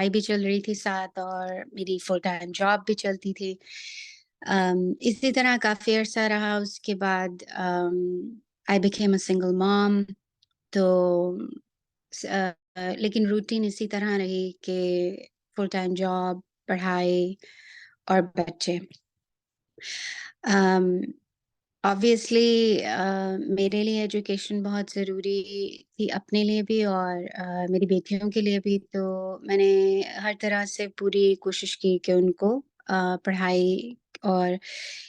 भी चल रही थी साथ और मेरी फुल टाइम जॉब भी चलती थी। इसी तरह काफ़ी अरसा रहा, उसके बाद I became a single mom. तो लेकिन रूटीन इसी तरह रही कि फुल टाइम जॉब, पढ़ाई और बच्चे। अम, ऑब्वियसली मेरे लिए एजुकेशन बहुत ज़रूरी थी, अपने लिए भी और मेरी बेटियों के लिए भी। तो मैंने हर तरह से पूरी कोशिश की कि उनको पढ़ाई और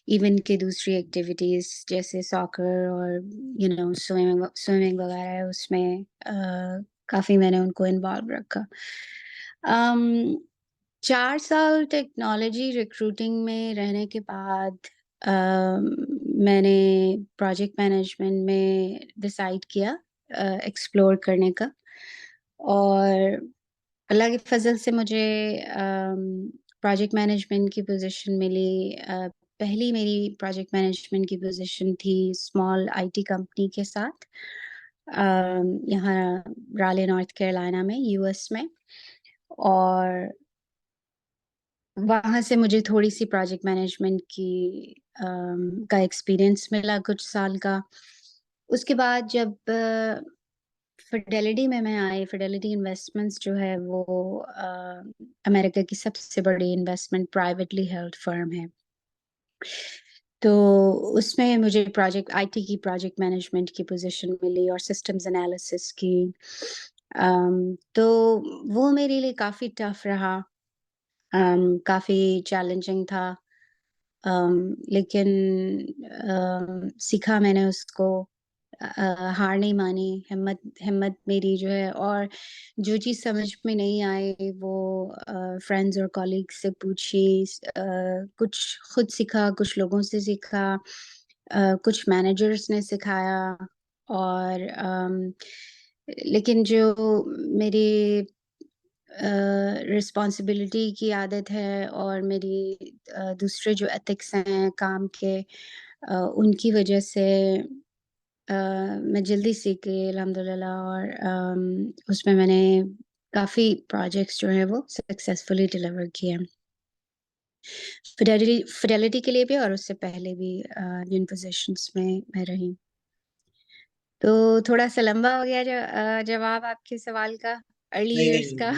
इवन के दूसरी एक्टिविटीज़ जैसे सॉकर और स्विमिंग वगैरह उसमें काफ़ी मैंने उनको इन्वॉल्व रखा। अम, 4 साल टेक्नोलॉजी रिक्रूटिंग में रहने के बाद मैंने प्रोजेक्ट मैनेजमेंट में डिसाइड किया एक्सप्लोर करने का। और अल्लाह के फ़ज़ल से मुझे प्रोजेक्ट मैनेजमेंट की पोज़ीशन मिली। पहली मेरी प्रोजेक्ट मैनेजमेंट की पोज़ीशन थी स्मॉल आईटी कंपनी के साथ, यहाँ राले नॉर्थ कैरोलिना में, यूएस में। और वहाँ से मुझे थोड़ी-सी प्रोजेक्ट मैनेजमेंट की का एक्सपीरियंस मिला कुछ साल का। उसके बाद जब फिडेलिटी में मैं आई, फिडेलिटी इन्वेस्टमेंट्स जो है वो अमेरिका की सबसे बड़ी इन्वेस्टमेंट प्राइवेटली हेल्ड फर्म है। तो उसमें मुझे प्रोजेक्ट आईटी की प्रोजेक्ट मैनेजमेंट की पोज़ीशन मिली और सिस्टम्स एनालिसिस की। तो वो मेरे लिए काफ़ी टफ़ रहा, काफ़ी चैलेंजिंग था। लेकिन सीखा मैंने उसको, हार नहीं मानी, हिम्मत हिम्मत मेरी जो है। और जो चीज़ समझ में नहीं आई वो फ्रेंड्स और कॉलीग्स से पूछी, कुछ खुद सीखा, कुछ लोगों से सीखा, कुछ मैनेजर्स ने सिखाया। और लेकिन जो मेरी रिस्पॉन्सिबिलिटी की आदत है और मेरी दूसरे जो एथिक्स हैं काम के, उनकी वजह से मैं जल्दी सीख गई अल्हम्दुलिल्लाह। और उसमें मैंने काफ़ी प्रोजेक्ट्स जो हैं वो सक्सेसफुली डिलीवर किए हैं। फिडेलिटी के लिए भी और उससे पहले भी जिन पोज़ीशंस में मैं रही। तो थोड़ा-सा लंबा हो गया जवाब आपके सवाल का, अर्ली नहीं इयर्स का।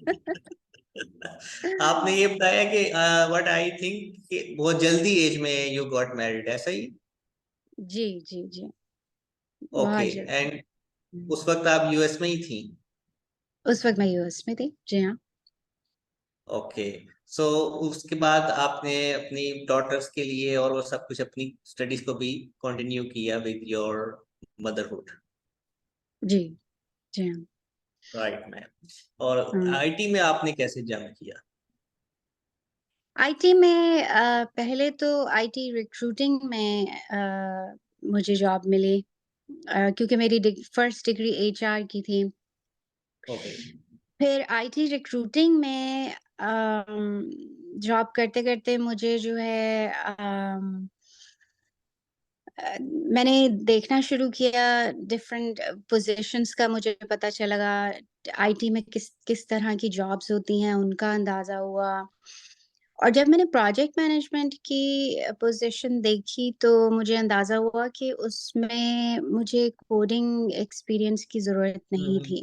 नहीं आपने ये बताया कि व्हाट आई थिंक कि बहुत जल्दी एज में यू गॉट मैरिड, ऐसा ही? जी, जी, जी। ओके। बहुत जल्दी। एंड हुँ। उस वक्त आप यूएस में ही थी? उस वक़्त मैं यूएस में थी। जी हाँ। ओके। सो उसके बाद आपने अपनी डॉटर्स के लिए और वो सब कुछ अपनी स्टडीज को भी कंटिन्यू किया विद योर मदरहुड? जी, जी हाँ। Right ma'am. और हाँ। आईटी में आपने कैसे जंप किया? आईटी में पहले तो आईटी रिक्रूटिंग में मुझे जॉब मिली, क्योंकि मेरी फर्स्ट डिग्री एचआर की थी। ओके। फिर आईटी रिक्रूटिंग में जॉब करते-करते मुझे जो है मैंने देखना शुरू किया डिफरेंट पोज़ीशंस का, मुझे पता चला आईटी में किस किस तरह की जॉब्स होती हैं, उनका अंदाज़ा हुआ। और जब मैंने प्रोजेक्ट मैनेजमेंट की पोज़ीशन देखी तो मुझे अंदाज़ा हुआ कि उसमें मुझे कोडिंग एक्सपीरियंस की ज़रूरत नहीं थी।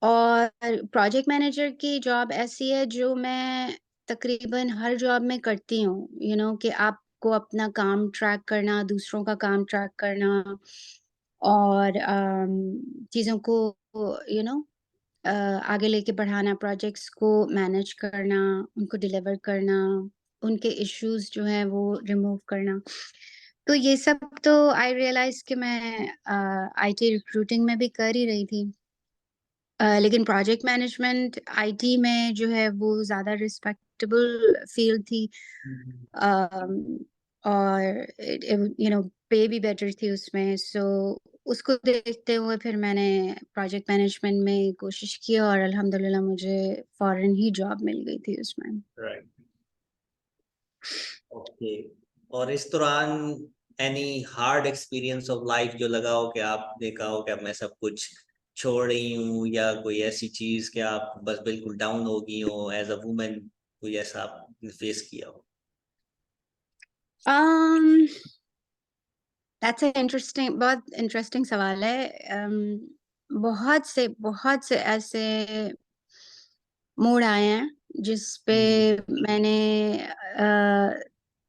और प्रोजेक्ट मैनेजर की जॉब ऐसी है जो मैं तकरीबन हर जॉब में करती हूँ, कि आपको अपना काम ट्रैक करना, दूसरों का काम ट्रैक करना और चीज़ों को यू नो आगे लेके बढ़ाना, प्रोजेक्ट्स को मैनेज करना, उनको डिलीवर करना, उनके इश्यूज़ जो हैं वो रिमूव करना। तो ये सब तो आई रियलाइज़ कि मैं आईटी रिक्रूटिंग में भी कर ही रही थी। लेकिन प्रोजेक्ट मैनेजमेंट आईटी में जो है वो ज़्यादा रिस्पेक्टेबल फ़ील्ड थी। अम, और पे भी बेटर थी उसमें। सो उसको देखते हुए फिर मैंने प्रोजेक्ट मैनेजमेंट में कोशिश की और अल्हम्दुलिल्लाह मुझे फ़ौरन ही जॉब मिल गई थी उसमें। राइट। ओके। और इस दौरान any hard experience of life जो लगा हो कि आप देखा हो कि अब मैं सब कुछ छोड़ रही हूँ, या कोई ऐसी चीज कि आप बस बिल्कुल डाउन हो गई हो एज अ वुमेन, कोई ऐसा आपने फेस किया हो? um दैट्स इंटरेस्टिंग, बहुत इंटरेस्टिंग सवाल है। बहुत से ऐसे मोड़ आए हैं जिस पे हम्म। मैंने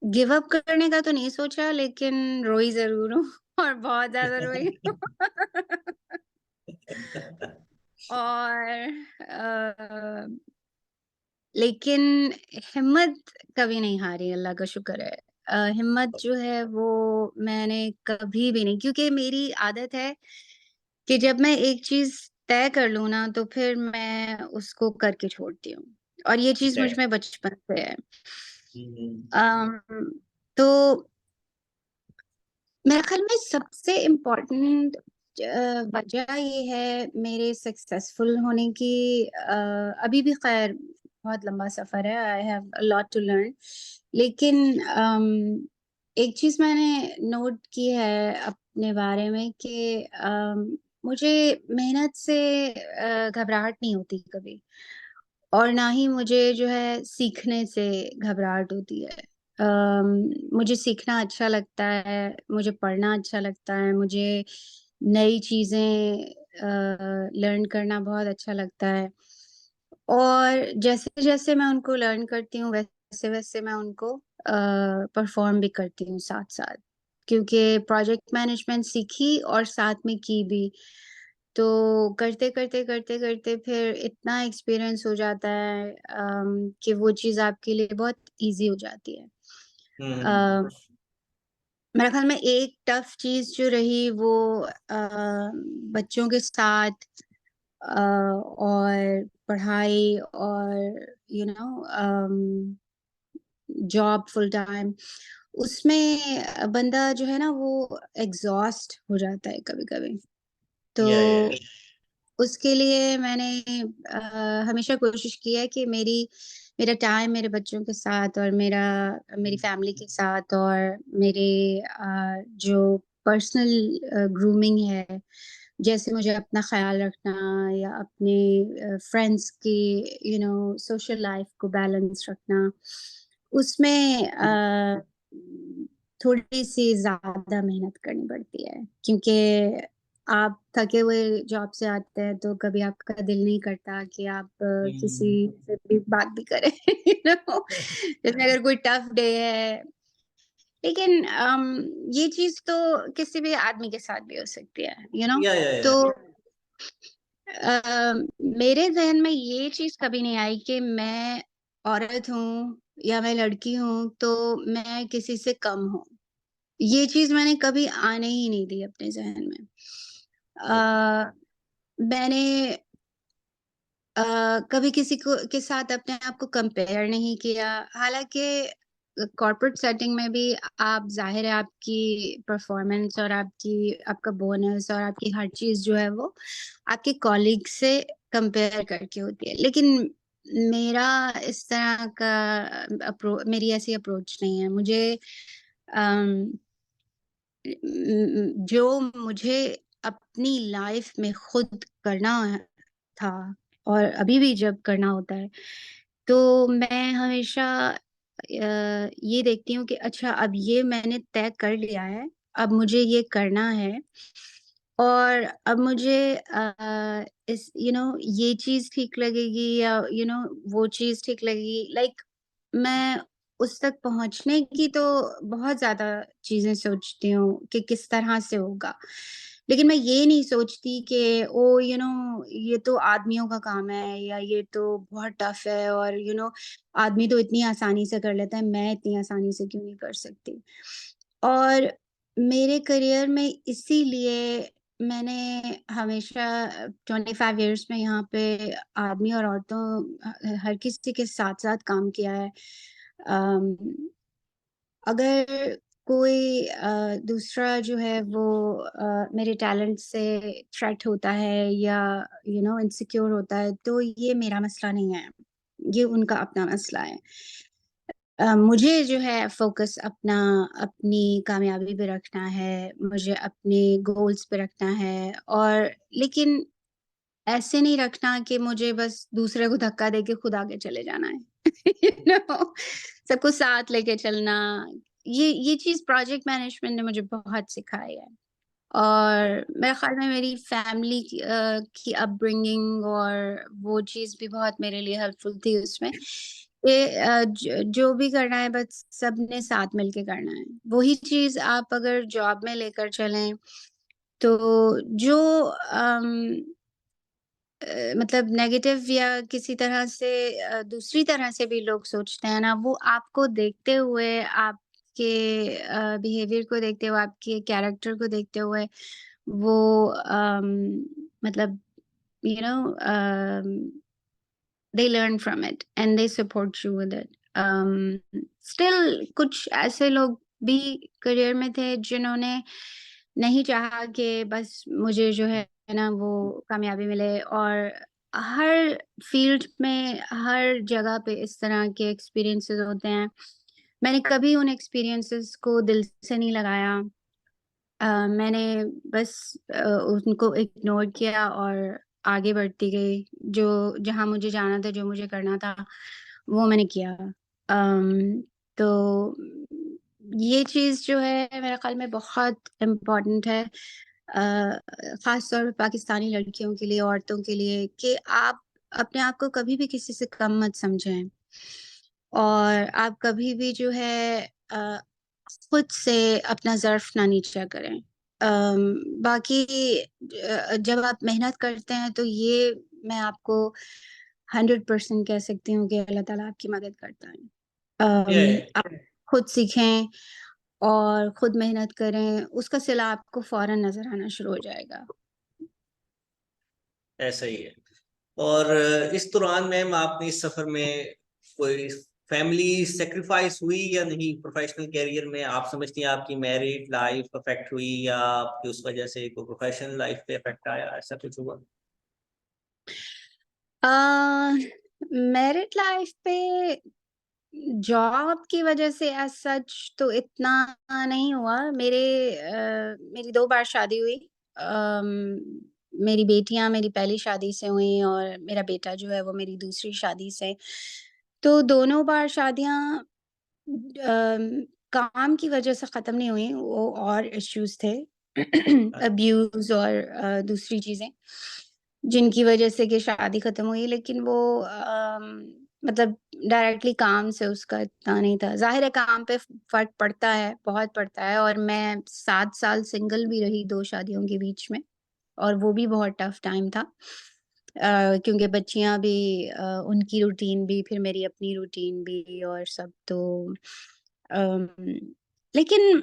गिव अप करने का तो नहीं सोचा, लेकिन रोई ज़रूर हूँ और बहुत ज़्यादा रोई हूँ। और अ, लेकिन हिम्मत कभी नहीं हारी, अल्लाह का शुक्र है। हिम्मत जो है वो मैंने कभी भी नहीं, क्योंकि मेरी आदत है कि जब मैं एक चीज़ तय कर लूँ ना, तो फिर मैं उसको करके छोड़ती हूँ, और ये चीज़ मुझ That- में बचपन से है। हम्म। अम, तो मेरे ख़्याल में सबसे इम्पोर्टेंट वजह ये है मेरे सक्सेसफुल होने की। अभी भी ख़ैर बहुत लंबा सफ़र है, I have a lot to learn, लेकिन एक चीज़ मैंने नोट की है अपने बारे में कि मुझे मेहनत से घबराहट नहीं होती कभी, और ना ही मुझे जो है सीखने से घबराहट होती है। मुझे सीखना अच्छा लगता है, मुझे पढ़ना अच्छा लगता है, मुझे नई चीज़ें लर्न करना बहुत अच्छा लगता है, और जैसे-जैसे मैं उनको लर्न करती हूँ, वैसे-वैसे मैं उनको परफ़ॉर्म भी करती हूँ साथ-साथ। क्योंकि प्रोजेक्ट मैनेजमेंट सीखी और साथ में की भी। तो करते-करते फिर इतना एक्सपीरियंस हो जाता है कि वो चीज़ आपके लिए बहुत ईज़ी हो जाती है। हम्म। अ, मेरे ख़्याल में एक टफ़ चीज़ जो रही वो बच्चों के साथ और पढ़ाई और जॉब फुल टाइम, उसमें बंदा जो है ना वो एग्ज़ॉस्ट हो जाता है कभी-कभी। तो या या। उसके लिए मैंने हमेशा कोशिश की है कि मेरा टाइम मेरे बच्चों के साथ और मेरी फैमिली के साथ, और मेरे जो पर्सनल ग्रूमिंग है, जैसे मुझे अपना ख़्याल रखना या अपने फ्रेंड्स की सोशल लाइफ़ को बैलेंस रखना, उसमें थोड़ी-सी ज़्यादा मेहनत करनी पड़ती है, क्योंकि आप थके हुए जॉब से आते हैं, तो कभी आपका दिल नहीं करता कि आप किसी हम्म। से भी बात भी करें। यू नो जैसे अगर कोई टफ डे है, लेकिन ये चीज़ तो किसी भी आदमी के साथ भी हो सकती है, या। तो मेरे ज़हन में ये चीज़ कभी नहीं आई कि मैं औरत हूँ या मैं लड़की हूँ, तो मैं किसी से कम हूँ। ये चीज़ मैंने कभी आने ही नहीं दी अपने ज़हन में। ओके। अ, मैंने कभी किसी को के साथ अपने आप को कंपेयर नहीं किया। हालाँकि कॉर्पोरेट सेटिंग में भी आप ज़ाहिर है आपकी परफ़ॉर्मेंस और आपका बोनस और आपकी हर चीज़ जो है वो आपके कॉलीग से कंपेयर करके होती है। लेकिन मेरा इस तरह का मेरी ऐसी अप्रोच नहीं है। मुझे अम जो मुझे अपनी लाइफ में खुद करना है था, और अभी भी जब करना होता है, तो मैं हमेशा ये देखती हूँ कि अच्छा, अब ये मैंने तय कर लिया है, अब मुझे ये करना है, और अब मुझे ये चीज़ ठीक लगेगी या वो चीज़ ठीक लगेगी, लाइक मैं उस तक पहुँचने की तो बहुत ज़्यादा चीज़ें सोचती हूँ कि किस तरह से होगा। लेकिन मैं ये नहीं सोचती कि ओह! ये तो आदमियों का काम है, या ये तो बहुत टफ़ है, और आदमी तो इतनी आसानी से कर लेता है, मैं इतनी आसानी से क्यों नहीं कर सकती? और मेरे करियर में इसीलिए मैंने हमेशा 25 इयर्स में यहाँ पे आदमी और औरतों हर किसी के साथ-साथ काम किया है। अम, अगर कोई दूसरा जो है वो मेरे टैलेंट से थ्रेट होता है या इनसिक्योर होता है, तो ये मेरा मसला नहीं है, ये उनका अपना मसला है। मुझे जो है फ़ोकस अपनी कामयाबी पे रखना है, मुझे अपने गोल्स पे रखना है, और लेकिन ऐसे नहीं रखना कि मुझे बस दूसरे को धक्का देके खुद आगे चले जाना है। यू नो सबको साथ लेके चलना, ये चीज़ प्रोजेक्ट मैनेजमेंट ने मुझे बहुत सिखाई है। और मेरे ख़्याल में मेरी फैमिली की अपब्रिंगिंग और वो चीज़ भी बहुत मेरे लिए हेल्पफुल थी उसमें कि जो भी करना है बस सबने साथ मिल के करना है। वही चीज़ आप अगर जॉब में लेकर चलें, तो जो मतलब नेगेटिव या किसी तरह से दूसरी तरह से भी लोग सोचते हैं ना, वो आपको देखते हुए, आपके बिहेवियर को देखते हुए, आपके कैरेक्टर को देखते हुए वो मतलब you know they learn from it and they support you with it. Still कुछ ऐसे लोग भी करियर में थे जिन्होंने नहीं चाहा कि बस मुझे जो है ना वो कामयाबी मिले, और हर फील्ड में हर जगह पे इस तरह के एक्सपीरियंसेस होते हैं। मैंने कभी उन एक्सपीरियंसेस को दिल से नहीं लगाया। मैंने बस उनको इग्नोर किया और आगे बढ़ती गई। जो जहाँ मुझे जाना था, जो मुझे करना था, वो मैंने किया। तो ये चीज़ जो है मेरे ख़्याल में बहुत इम्पोर्टेंट है, ख़ास तौर पे पाकिस्तानी लड़कियों के लिए, औरतों के लिए, कि आप अपने आप को कभी भी किसी से कम मत समझें। और आप कभी भी जो है खुद से अपना ज़र्फ़ ना नीचा करें। बाकी जब आप मेहनत करते हैं तो ये मैं आपको 100% कह सकती हूँ कि अल्लाह ताला आपकी मदद करता है। Yeah, आप खुद सीखें और खुद मेहनत करें, उसका सिला आपको फ़ौरन नज़र आना शुरू हो जाएगा। ऐसा ही है। और इस दौरान मैम आपने इस सफर में कोई फैमिली सेक्रीफाइस हुई या नहीं? प्रोफेशनल कैरियर में आप समझती हैं आपकी मैरिड लाइफ अफेक्ट हुई, या आपकी उस वजह से कोई प्रोफेशनल लाइफ पे अफेक्ट आया, ऐसा कुछ हुआ? अ, मैरिड लाइफ़ पे जॉब की वजह से एज़ सच तो इतना नहीं हुआ। मेरी 2 बार शादी हुई। अम, मेरी बेटियाँ मेरी पहली शादी से हुईं और मेरा बेटा जो है वो मेरी दूसरी शादी से। तो दोनों बार शादियाँ काम की वजह से ख़त्म नहीं हुई, वो और इश्यूज़ थे। अब्यूज़ और दूसरी चीज़ें, जिनकी वजह से कि शादी ख़त्म हुई, लेकिन वो मतलब डायरेक्टली काम से उसका इतना नहीं था। ज़ाहिर है काम पे फ़र्क पड़ता है, बहुत पड़ता है, और मैं 7 साल सिंगल भी रही 2 शादियों के बीच में, और वो भी बहुत टफ़ टाइम था। क्योंकि बच्चियाँ भी, उनकी रूटीन भी, फिर मेरी अपनी रूटीन भी और सब, तो अम, लेकिन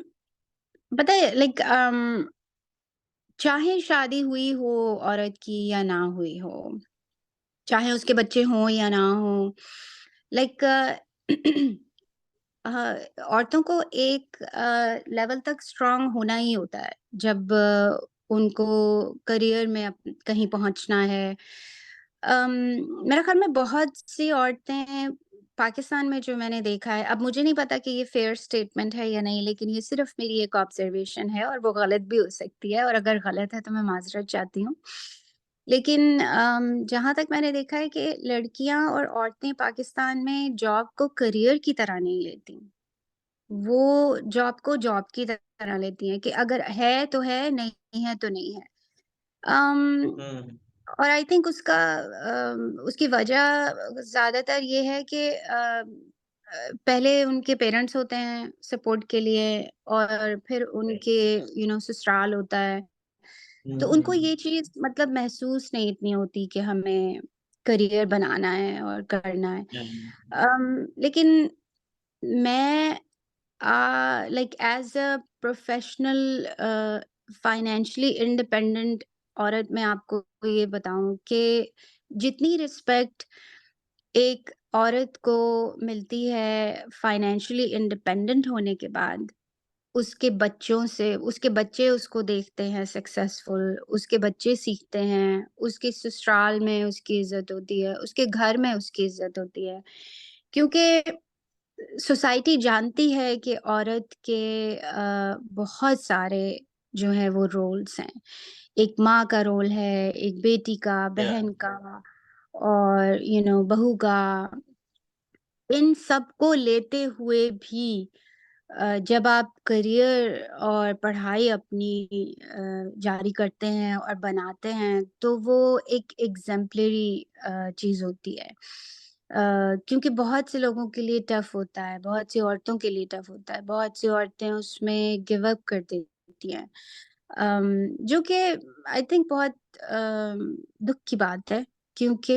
पता है लाइक चाहे शादी हुई हो औरत की या ना हुई हो, चाहे उसके बच्चे हों या ना हों, लाइक औरतों को एक लेवल तक स्ट्रॉन्ग होना ही होता है जब उनको करियर में कहीं पहुंचना है। मेरे ख्याल में बहुत सी औरतें पाकिस्तान में जो मैंने देखा है, अब मुझे नहीं पता कि ये फेयर स्टेटमेंट है या नहीं, लेकिन ये सिर्फ मेरी एक ऑब्जर्वेशन है और वो गलत भी हो सकती है, और अगर गलत है तो मैं माजरत चाहती हूँ। लेकिन जहाँ तक मैंने देखा है कि लड़कियाँ और औरतें पाकिस्तान में जॉब को करियर की तरह नहीं लेती। वो जॉब को जॉब की तरह लेती हैं कि अगर है तो है, नहीं है तो नहीं है। अम, हम्म। और आई थिंक उसकी वजह ज़्यादातर ये है कि पहले उनके पेरेंट्स होते हैं सपोर्ट के लिए, और फिर उनके ससुराल होता है। तो उनको हम्म। ये चीज़ मतलब महसूस नहीं इतनी होती कि हमें करियर बनाना है और करना है। हम्म। लेकिन मैं like as a professional financially independent औरत, मैं आपको ये बताऊँ कि जितनी रिस्पेक्ट एक औरत को मिलती है फाइनेंशियली इंडिपेंडेंट होने के बाद, उसके बच्चे उसको देखते हैं सक्सेसफुल, उसके बच्चे सीखते हैं, उसके ससुराल में उसकी इज़्ज़त होती है, उसके घर में उसकी इज़्ज़त होती है। क्योंकि सोसाइटी जानती है कि औरत के बहुत सारे जो है वो रोल्स हैं, एक माँ का रोल है, एक बेटी का, या बहन का और बहू का। इन सबको लेते हुए भी जब आप करियर और पढ़ाई अपनी जारी करते हैं और बनाते हैं, तो वो एक एग्ज़ेम्पलरी चीज़ होती है। क्योंकि बहुत से लोगों के लिए टफ़ होता है, बहुत सी औरतों के लिए टफ़ होता है, बहुत सी औरतें उसमें गिव अप कर देती हैं। जो कि आई थिंक बहुत दुःख की बात है, क्योंकि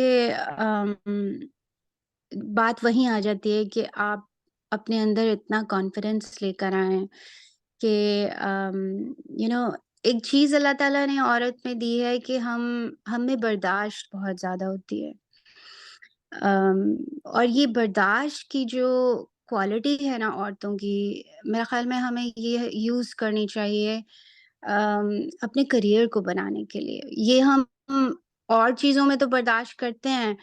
बात वहीं आ जाती है कि आप अपने अंदर इतना कॉन्फिडेंस लेकर आएँ कि यू नो एक चीज़ अल्लाह ताला ने औरत में दी है कि हम में बर्दाश्त बहुत ज़्यादा होती है। और ये बर्दाश्त की जो क्वालिटी है ना औरतों की, मेरे ख़्याल में हमें ये यूज़ करनी चाहिए अपने करियर को बनाने के लिए। ये हम और चीज़ों में तो बर्दाश्त करते हैं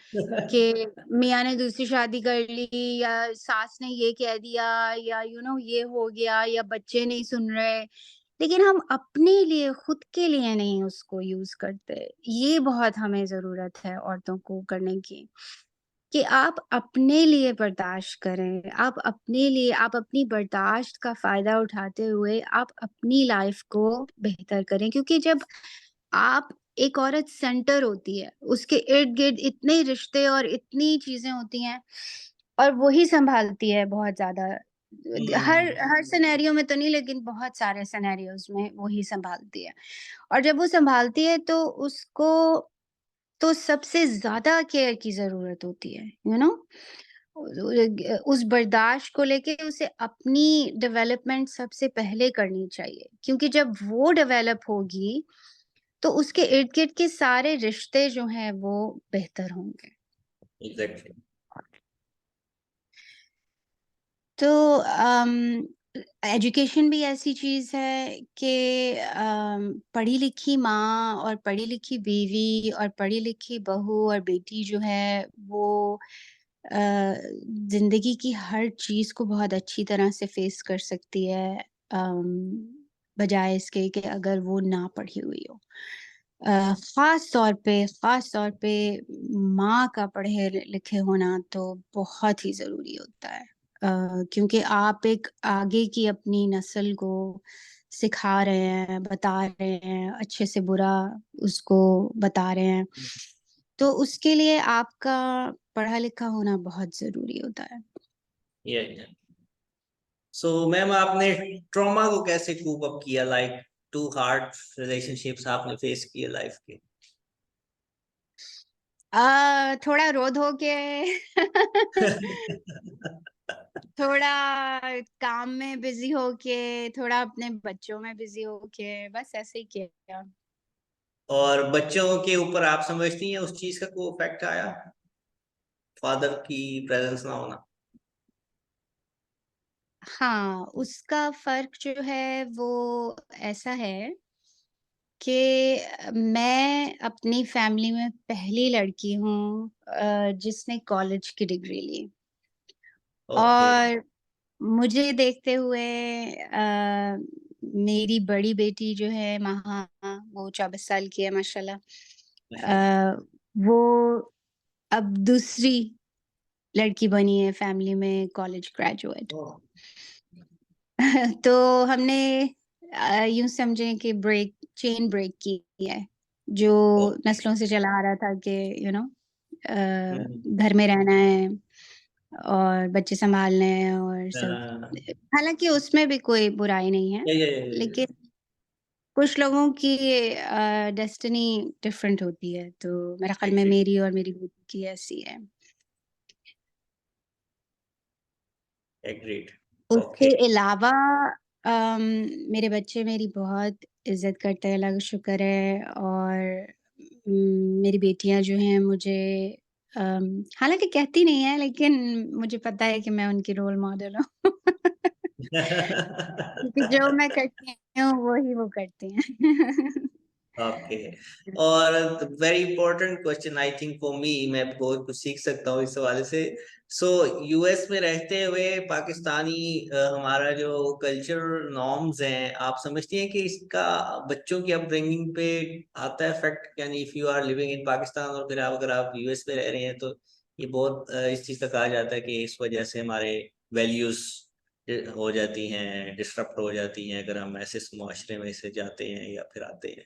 कि मियाँ ने दूसरी शादी कर ली या सास ने ये कह दिया या ये हो गया या बच्चे नहीं सुन रहे। लेकिन हम अपने लिए, खुद के लिए नहीं उसको यूज़ करते। ये बहुत हमें ज़रूरत है औरतों को करने की, कि आप अपने लिए बर्दाश्त करें। आप अपनी बर्दाश्त का फ़ायदा उठाते हुए आप अपनी लाइफ़ को बेहतर करें। क्योंकि जब आप एक औरत सेंटर होती है, उसके इर्द-गिर्द इतने रिश्ते और इतनी चीज़ें होती हैं और वही सँभालती है बहुत ज़्यादा। हर हुँ, हर सिनेरियो में तो नहीं, लेकिन बहुत सारे सिनेरियोज़ में वही सँभालती है। और जब वो सँभालती है तो उसको तो सबसे ज़्यादा केयर की ज़रूरत होती है, उस बर्दाश्त को लेके उसे अपनी डेवलपमेंट सबसे पहले करनी चाहिए। क्योंकि जब वो डेवलप होगी, तो उसके इर्द-गिर्द के सारे रिश्ते जो हैं वो बेहतर होंगे। एग्ज़ैक्टली। तो एजुकेशन भी ऐसी चीज़ है कि पढ़ी-लिखी माँ और पढ़ी-लिखी बीवी और पढ़ी-लिखी बहू और बेटी जो है वो अ, ज़िंदगी की हर चीज़ को बहुत अच्छी तरह से फ़ेस कर सकती है, बजाए इसके कि अगर वो ना पढ़ी हुई हो। ख़ास तौर पे माँ का पढ़े-लिखे होना तो बहुत ही ज़रूरी होता है। क्योंकि आप एक आगे की अपनी नस्ल को सिखा रहे हैं, बता रहे हैं, अच्छे से बुरा उसको बता रहे हैं। तो उसके लिए आपका पढ़ा-लिखा होना बहुत ज़रूरी होता है। या सो मैम आपने ट्रॉमा को कैसे कूप अप किया, लाइक 2 हार्ड रिलेशनशिप्स आपने फेस किए लाइफ के? थोड़ा रो-धो के थोड़ा काम में बिज़ी होके, थोड़ा अपने बच्चों में बिज़ी होके, बस ऐसे ही किया। और बच्चों के ऊपर आप समझती हैं उस चीज़ का कोई इफ़ेक्ट आया? फादर की प्रेज़ेंस ना होना? हाँ, उसका फ़र्क जो है वो ऐसा है कि मैं अपनी फ़ैमिली में पहली लड़की हूँ जिसने कॉलेज की डिग्री ली। ओके। और मुझे देखते हुए मेरी बड़ी बेटी जो है महा, वो 24 साल की है माशाल्लाह। माशाल्लाह। वो अब दूसरी लड़की बनी है फ़ैमिली में कॉलेज ग्रेजुएट। ओह! तो हमने यूँ समझें कि चेन ब्रेक की है, जो ओके। नस्लों से चला आ रहा था कि अ, हुँ। घर में रहना है और बच्चे सँभालने हैं और सब। हालाँकि उसमें भी कोई बुराई नहीं है, या। लेकिन कुछ लोगों की डेस्टिनी डिफरेंट होती है, तो मेरे ख़्याल में एग्री, मेरी और मेरी बेटी की ऐसी है। एग्रीड। उसके ओके। अलावा अम, मेरे बच्चे मेरी बहुत इज़्ज़त करते हैं, अल्लाह का शुक्र है। और मेरी बेटियाँ जो हैं मुझे हालाँकि कहती नहीं हैं, लेकिन मुझे पता है कि मैं उनकी रोल मॉडल हूँ। क्योंकि जो मैं करती हूँ, वही वो करती हैं। ओके। और very important question I think for me, मैं बहुत कुछ सीख सकता हूँ इस हवाले से। सो यूएस में रहते हुए पाकिस्तानी हमारा जो कल्चर नॉर्म्स हैं, आप समझती हैं कि इसका बच्चों की अपब्रिंगिंग पे आता है इफेक्ट? यानी if you are living in Pakistan और फिर अगर आप यूएस में रह रहे हैं, तो ये बहुत इस चीज का कहा जाता है कि इस वजह से हमारे वैल्यूज हो जाती हैं, डिस्टर्ब हो जाती हैं, अगर हम ऐसे मुआशरे में से जाते हैं या फिर आते हैं।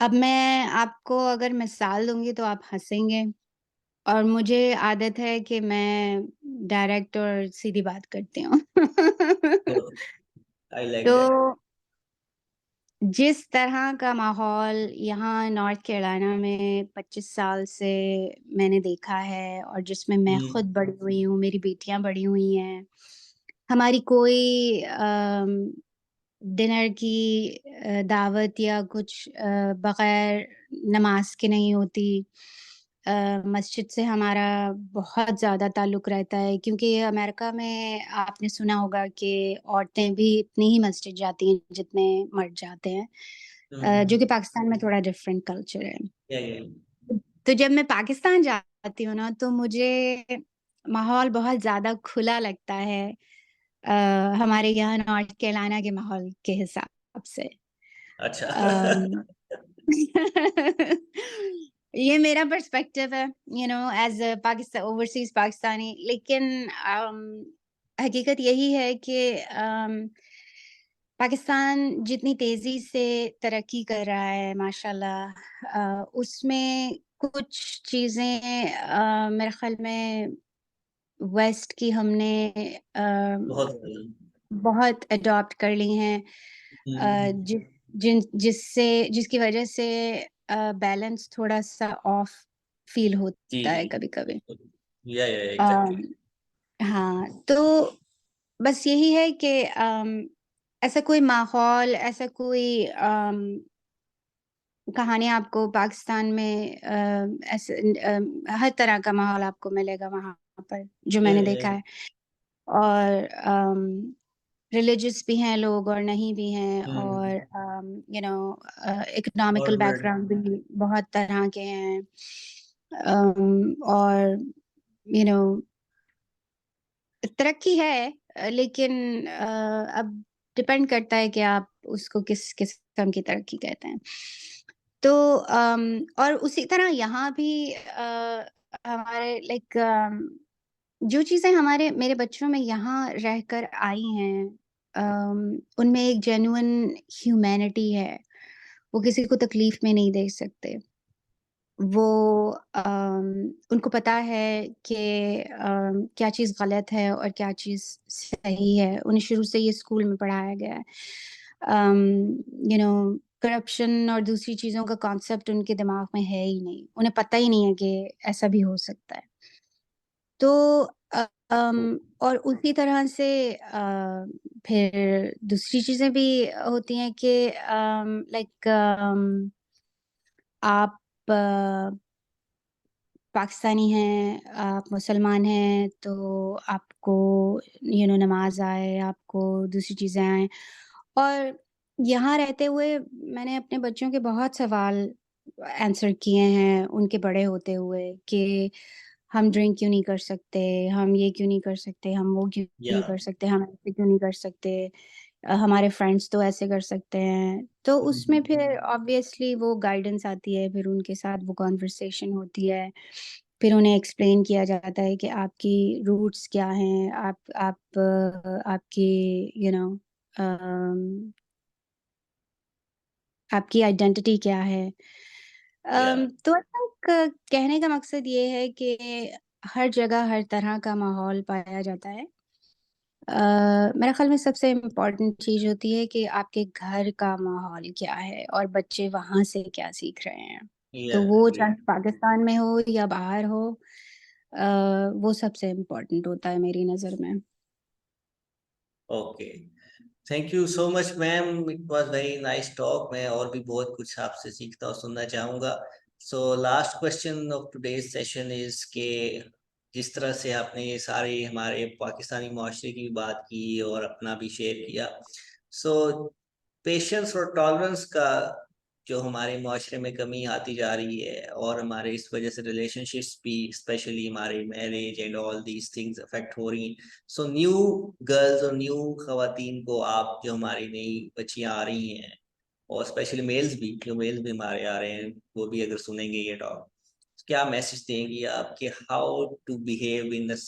अब मैं आपको अगर मिसाल दूँगी तो आप हँसेंगे और मुझे आदत है कि मैं डायरेक्ट और सीधी बात करती हूँ। आई लाइक तो दैट। जिस तरह का माहौल यहाँ नॉर्थ कैरोलिना में 25 साल से मैंने देखा है और जिसमें मैं खुद बड़ी हुई हूँ, मेरी बेटियाँ बड़ी हुई हैं। हमारी कोई डिनर की दावत या कुछ बगैर नमाज़ के नहीं होती। मस्जिद से हमारा बहुत ज़्यादा ताल्लुक़ रहता है क्योंकि अमेरिका में आपने सुना होगा कि औरतें भी इतनी ही मस्जिद जाती हैं जितने मर्द जाते हैं। जो कि पाकिस्तान में थोड़ा डिफरेंट कल्चर है। या या तो जब मैं पाकिस्तान जाती हूँ ना तो मुझे माहौल बहुत ज़्यादा खुला लगता है अ, हमारे यहाँ नॉर्थ कैरोलिना के माहौल के हिसाब से। अच्छा। अम, ये मेरा पर्सपेक्टिव है एज़ अ ओवरसीज़ पाकिस्तानी लेकिन हकीकत यही है कि पाकिस्तान जितनी तेज़ी से तरक्की कर रहा है माशाल्लाह उसमें कुछ चीज़ें मेरे ख़्याल में वेस्ट की हमने बहुत बहुत अडॉप्ट कर ली हैं जिस जिसकी वजह से बैलेंस थोड़ा-सा ऑफ फ़ील जी होता है जी। कभी-कभी। या अम, एग्जैक्टली। हाँ, तो बस यही है कि ऐसा कोई माहौल, ऐसा कोई कहानी आपको पाकिस्तान में ऐसे हर तरह का माहौल आपको मिलेगा वहाँ पर, जो या मैंने देखा है। और रिलिजियस भी हैं लोग और नहीं भी हैं और इकोनॉमिकल फॉरवर्ड। बैकग्राउंड भी बहुत तरह के हैं। और यू नो तरक्की है लेकिन अब डिपेंड करता है कि आप उसको किस किस्म की तरक्की कहते हैं। तो और उसी तरह यहाँ भी हमारे लाइक जो चीज़ें हमारे मेरे बच्चों में यहाँ रहकर आई हैं उनमें एक जेन्युइन ह्यूमैनिटी है। वो किसी को तकलीफ में नहीं देख सकते। वो उनको पता है कि क्या चीज़ गलत है और क्या चीज़ सही है। उन्हें शुरू से ये स्कूल में पढ़ाया गया है। अम, करप्शन और दूसरी चीज़ों का कॉन्सेप्ट उनके दिमाग में है ही नहीं। उन्हें पता ही नहीं है कि ऐसा भी हो सकता है। तो और उसी तरह से फिर दूसरी चीज़ें भी होती हैं कि लाइक आप पाकिस्तानी हैं, आप मुसलमान हैं, तो आपको नमाज़ आए, आपको दूसरी चीज़ें आएँ। और यहाँ रहते हुए मैंने अपने बच्चों के बहुत सवाल आंसर किए हैं, उनके बड़े होते हुए कि हम ड्रिंक क्यों नहीं कर सकते, हम ये क्यों नहीं कर सकते, हम वो क्यों या नहीं कर सकते, हम ऐसे क्यों नहीं कर सकते। हमारे फ्रेंड्स तो ऐसे कर सकते हैं। तो उसमें फिर ऑब्वियसली वो गाइडेंस आती है, फिर उनके साथ वो कन्वर्सेशन होती है। फिर उन्हें एक्सप्लेन किया जाता है कि आपकी रूट्स क्या हैं, आपकी यू नो अम, आपकी आइडेंटिटी क्या है। या तो आई थिंक कहने का मकसद ये है कि हर जगह हर तरह का माहौल पाया जाता है। मेरे ख़्याल में सबसे इम्पोर्टेंट चीज़ होती है कि आपके घर का माहौल क्या है और बच्चे वहाँ से क्या सीख रहे हैं। या तो वो चाहे ग्रेट। पाकिस्तान में हो या बाहर हो वो सबसे इम्पोर्टेंट होता है मेरी नज़र में। Okay, thank you so much ma'am, it was very nice talk. मैं और भी बहुत कुछ आपसे सीखता और सुनना चाहूंगा। So last question of today's session is के जिस तरह से आपने ये सारे हमारे पाकिस्तानी माशरे की भी बात की और अपना भी शेयर किया, सो पेशेंस और टॉलरेंस का जो हमारे माशरे में कमी आती जा रही है, और हमारे इस वजह से रिलेशनशिप्स भी, स्पेशली हमारे marriage and all these things affect हो रही हैं। सो न्यू गर्ल्स और न्यू खवातीन को, आप जो हमारी नई बच्चियां आ रही हैं, और स्पेशली मेल्स भी, जो मेल्स भी हमारे आ रहे हैं, वो भी अगर सुनेंगे ये टॉक, क्या मैसेज देंगी आप कि how to behave in this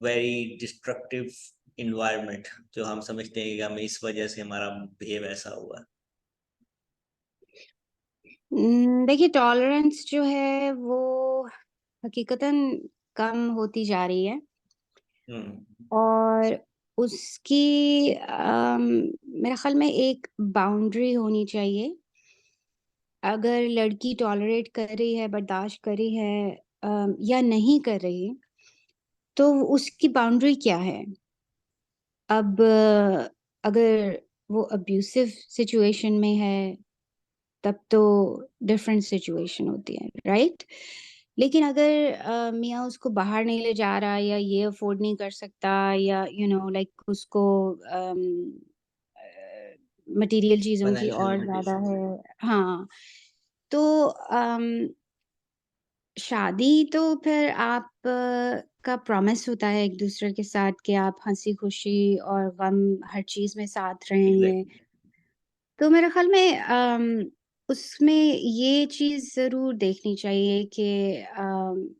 very destructive environment, जो हम समझते हैं कि हमें इस वजह से हमारा बिहेव ऐसा हुआ। देखिए, टॉलरेंस जो है वो हकीकतन कम होती जा रही है, हम्म। और उसकी मेरे ख़्याल में एक बाउंड्री होनी चाहिए। अगर लड़की टॉलरेट कर रही है, बर्दाश्त कर रही है या नहीं कर रही, तो उसकी बाउंड्री क्या है? अब अगर वो अब्यूसिव सिचुएशन में है, तब तो डिफरेंट सिचुएशन होती है, राइट? लेकिन अगर मियाँ उसको बाहर नहीं ले जा रहा, या ये अफ़ोर्ड नहीं कर सकता, या लाइक उसको मटीरियल चीज़ों की फाइनेंशियल और ज़्यादा लिमिटेशन। है। हाँ, तो शादी तो फिर आप का प्रॉमिस होता है एक-दूसरे के साथ कि आप हँसी-खुशी और गम हर चीज़ में साथ रहेंगे। एग्जैक्टली। तो मेरे ख़्याल में उसमें ये चीज़ ज़रूर देखनी चाहिए कि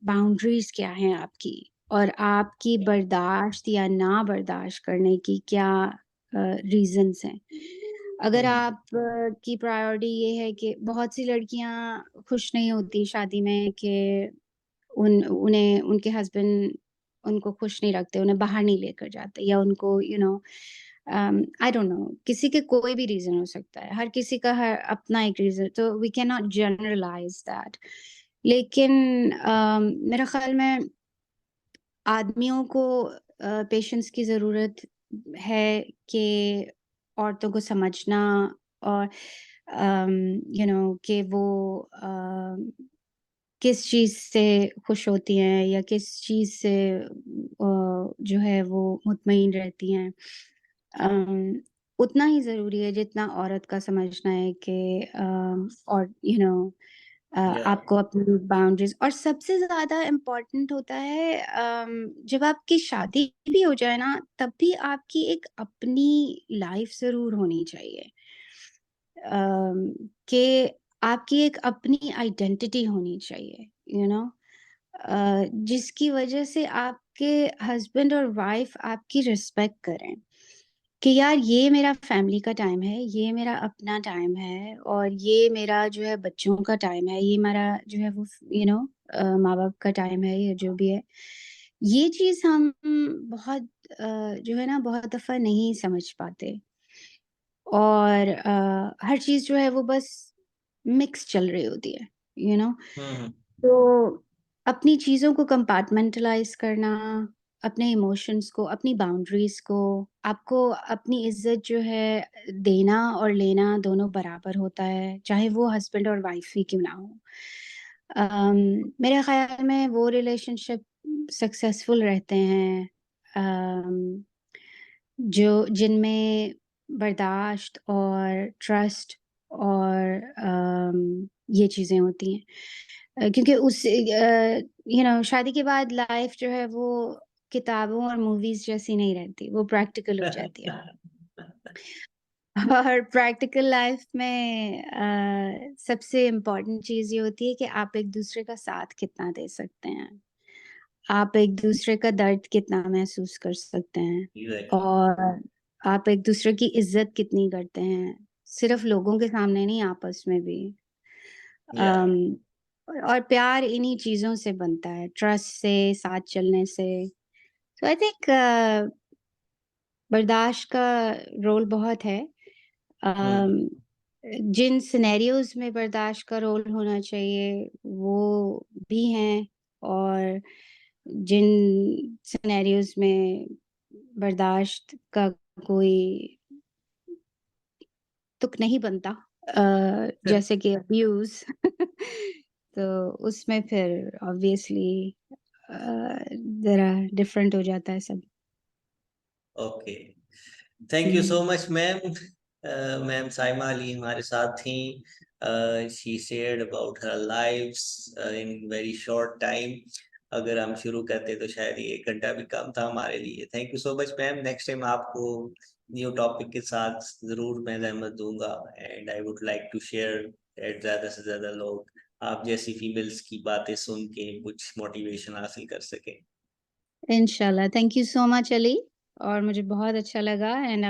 बाउंड्रीज़ क्या हैं आपकी, और आपकी बर्दाश्त या ना बर्दाश्त करने की क्या रीज़न्स हैं। अगर हम्म। आप की प्रायोरिटी ये है कि बहुत सी लड़कियाँ खुश नहीं होती शादी में कि उन्हें उनके हस्बैंड उनको खुश नहीं रखते, उन्हें बाहर नहीं लेकर जाते, या उनको आई डोंट नो, किसी के कोई भी रीज़न हो सकता है। हर किसी का हर अपना एक रीज़न, तो we can not generalise that. लेकिन मेरे ख़्याल में आदमियों को पेशेंस की ज़रूरत है कि औरतों को समझना, और कि वो किस चीज़ से खुश होती हैं, या किस चीज़ से जो है वो मुतमईन रहती हैं। उतना ही ज़रूरी है जितना औरत का समझना है कि और या। आपको अपनी बाउंड्रीज़, और सबसे ज़्यादा इम्पोर्टेंट होता है जब आपकी शादी भी हो जाए ना, तब भी आपकी एक अपनी लाइफ़ ज़रूर होनी चाहिए। कि आपकी एक अपनी आइडेंटिटी होनी चाहिए, यू नो जिसकी वजह से आपके हस्बैंड और वाइफ आपकी रिस्पेक्ट करें, कि यार ये मेरा फैमिली का टाइम है, ये मेरा अपना टाइम है, और ये मेरा जो है बच्चों का टाइम है, ये मेरा जो है वो माँ-बाप का टाइम है, या जो भी है। ये चीज़ हम बहुत जो है ना, बहुत दफ़ा नहीं समझ पाते, और हर चीज़ जो है वो बस मिक्स चल रही होती है, यू नो हम्म। तो अपनी चीज़ों को कंपार्टमेंटलाइज़ करना, अपने इमोशंस को, अपनी बाउंड्रीज़ को, आपको अपनी इज़्ज़त जो है देना और लेना दोनों बराबर होता है, चाहे वो हस्बैंड और वाइफ ही क्यों ना हो। मेरे ख़्याल में वो रिलेशनशिप सक्सेसफुल रहते हैं जिनमें बर्दाश्त और ट्रस्ट और ये चीज़ें होती हैं। क्योंकि शादी के बाद लाइफ जो है वो किताबों और मूवीज़ जैसी नहीं रहती, वो प्रैक्टिकल हो जाती है। और प्रैक्टिकल लाइफ में सबसे इम्पोर्टेंट चीज़ ये होती है कि आप एक-दूसरे का साथ कितना दे सकते हैं। आप एक-दूसरे का दर्द कितना महसूस कर सकते हैं, एग्जैक्टली। और आप एक-दूसरे की इज़्ज़त कितनी करते हैं, सिर्फ़ लोगों के सामने नहीं, आपस में भी। या। अम, और प्यार इन्हीं चीज़ों से बनता है, ट्रस्ट से, साथ चलने से। तो आई थिंक बर्दाश्त का रोल बहुत है। अम, हम्म। जिन सिनेरियोज़ में बर्दाश्त का रोल होना चाहिए, वो भी हैं, और जिन सिनेरियोज़ में बर्दाश्त का कोई तुक नहीं बनता, जैसे कि अब्यूज़ तो उसमें फिर ऑब्वियसली ज़रा डिफरेंट हो जाता है सब। Okay. Thank you hmm. So much ma'am. Ma'am Saima Ali हमारे साथ थी, she shared about her lives in very short time. अगर हम शुरू करते तो शायद ये 1 घंटा भी कम था हमारे लिए। Thank you so much ma'am. Next time आपको न्यू टॉपिक के साथ ज़रूर मैं ज़हमत दूँगा, and I would like to share that ज़्यादा से ज़्यादा लोग आप जैसी फीमेल्स की बातें सुन के कुछ मोटिवेशन हासिल कर सकें। इंशाल्लाह, thank you so much Ali और मुझे बहुत अच्छा लगा एंड